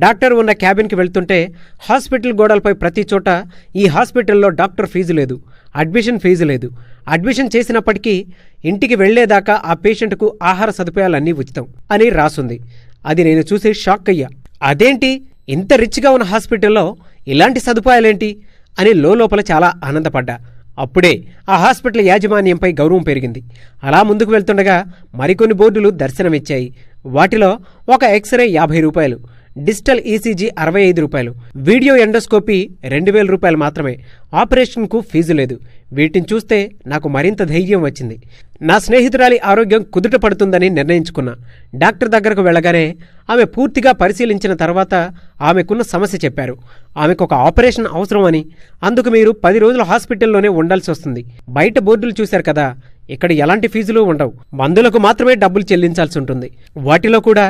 Doctor ఉన్న క్యాబిన్కి వెళ్తుంటే hospital గోడలపై ప్రతి చోట ఈ హాస్పిటల్లో డాక్టర్ ఫీజు లేదు, అడ్మిషన్ ఫీజు లేదు, అడ్మిషన్ చేసినప్పటికీ ఇంటికి వెళ్లేదాకా ఆ పేషెంట్కు ఆహార సదుపాయాలన్నీ ఉచితం అని రాసుంది. అది నేను చూసి షాక్ అయ్యా. అదేంటి, ఇంత రిచ్గా ఉన్న హాస్పిటల్లో ఇలాంటి సదుపాయాలేంటి అని లోపల చాలా ఆనందపడ్డా. అప్పుడే ఆ హాస్పిటల్ యాజమాన్యంపై గౌరవం పెరిగింది. అలా ముందుకు వెళ్తుండగా మరికొన్ని బోర్డులు దర్శనమిచ్చాయి. వాటిలో ఒక ఎక్స్రే 50 రూపాయలు, డిజిటల్ ఈసీజీ 65 రూపాయలు, వీడియో ఎండోస్కోపీ 2000 రూపాయలు మాత్రమే, ఆపరేషన్కు ఫీజు లేదు. వీటిని చూస్తే నాకు మరింత ధైర్యం వచ్చింది. నా స్నేహితురాలి ఆరోగ్యం కుదుట పడుతుందని నిర్ణయించుకున్నా. డాక్టర్ దగ్గరకు వెళ్ళగానే ఆమె పూర్తిగా పరిశీలించిన తర్వాత ఆమెకున్న సమస్య చెప్పారు. ఆమెకు ఒక ఆపరేషన్ అవసరమని, అందుకు మీరు 10 రోజులు హాస్పిటల్లోనే ఉండాల్సి వస్తుంది. బయట బోర్డులు చూశారు కదా, ఇక్కడ ఎలాంటి ఫీజులు ఉండవు, మందులకు మాత్రమే డబ్బులు చెల్లించాల్సి ఉంటుంది. వాటిలో కూడా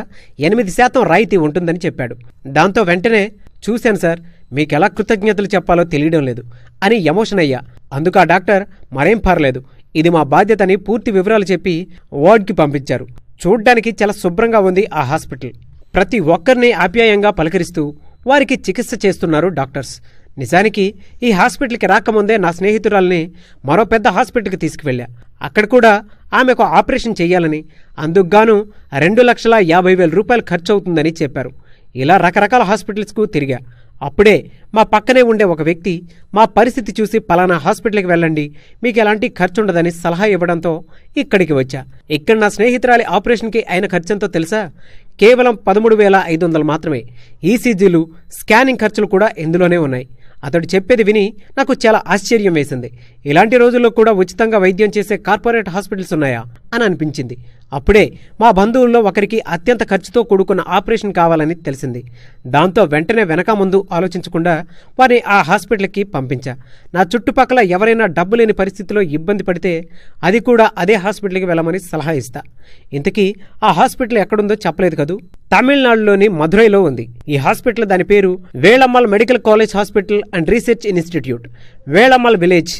8% రాయితీ ఉంటుందని చెప్పాడు. దాంతో వెంటనే, చూశాను సార్, మీకెలా కృతజ్ఞతలు చెప్పాలో తెలియడం లేదు అని ఎమోషన్ అయ్యా. అందుకు ఆ డాక్టర్, మరేం పర్లేదు, ఇది మా బాధ్యతని పూర్తి వివరాలు చెప్పి వార్డ్కి పంపించారు. చూడ్డానికి చాలా శుభ్రంగా ఉంది ఆ హాస్పిటల్. ప్రతి ఒక్కరిని ఆప్యాయంగా పలకరిస్తూ వారికి చికిత్స చేస్తున్నారు డాక్టర్స్. నిజానికి ఈ హాస్పిటల్కి రాకముందే నా స్నేహితురాల్ని మరో పెద్ద హాస్పిటల్కి తీసుకువెళ్ళా. అక్కడ కూడా ఆమెకు ఆపరేషన్ చెయ్యాలని, అందుకుగాను 2,50,000 రూపాయలు ఖర్చు అవుతుందని చెప్పారు. ఇలా రకరకాల హాస్పిటల్స్కు తిరిగా. అప్పుడే మా పక్కనే ఉండే ఒక వ్యక్తి మా పరిస్థితి చూసి పలానా హాస్పిటల్కి వెళ్ళండి, మీకు ఎలాంటి ఖర్చు ఉండదని సలహా ఇవ్వడంతో ఇక్కడికి వచ్చా. ఇక్కడ నా స్నేహితురాలి ఆపరేషన్కి అయిన ఖర్చంతో తెలుసా? కేవలం 13,500 మాత్రమే. ఈసీజీలు, స్కానింగ్ ఖర్చులు కూడా ఇందులోనే ఉన్నాయి. అతడు చెప్పేది విని నాకు చాలా ఆశ్చర్యం వేసింది. ఇలాంటి రోజుల్లో కూడా ఉచితంగా వైద్యం చేసే కార్పొరేట్ హాస్పిటల్స్ ఉన్నాయా అని అనిపించింది. అప్పుడే మా బంధువుల్లో ఒకరికి అత్యంత ఖర్చుతో కూడుకున్న ఆపరేషన్ కావాలని తెలిసింది. దాంతో వెంటనే వెనక ముందు ఆలోచించకుండా వారిని ఆ హాస్పిటల్కి పంపించా. నా చుట్టుపక్కల ఎవరైనా డబ్బు లేని పరిస్థితిలో ఇబ్బంది పడితే అది కూడా అదే హాస్పిటల్కి వెళ్ళమని సలహా ఇస్తా. ఇంతకీ ఆ హాస్పిటల్ ఎక్కడుందో చెప్పలేదు కదూ. తమిళనాడులోని మధురైలో ఉంది ఈ హాస్పిటల్. దాని పేరు Velammal medical college hospital and research institute, Velammal village,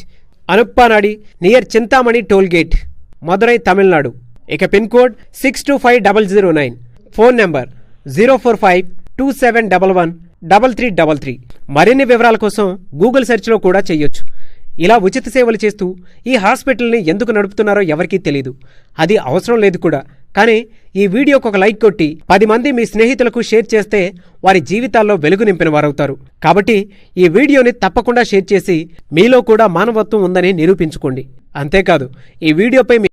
Anuppanadi, near Chintamani toll gate, Madurai, Tamil Nadu. ఇక పిన్ కోడ్ 625009. Phone number 04527113333. మరిన్ని వివరాల కోసం గూగుల్ సెర్చ్లో కూడా చెయ్యొచ్చు. ఇలా ఉచిత సేవలు చేస్తూ ఈ హాస్పిటల్ని ఎందుకు నడుపుతున్నారో ఎవరికీ తెలీదు. అది అవసరం లేదు కూడా. కానీ ఈ వీడియోకి ఒక లైక్ కొట్టి 10 మంది మీ స్నేహితులకు షేర్ చేస్తే వారి జీవితాల్లో వెలుగు నింపిన వారవుతారు. కాబట్టి ఈ వీడియోని తప్పకుండా షేర్ చేసి మీలో కూడా మానవత్వం ఉందని నిరూపించుకోండి. అంతేకాదు, ఈ వీడియోపై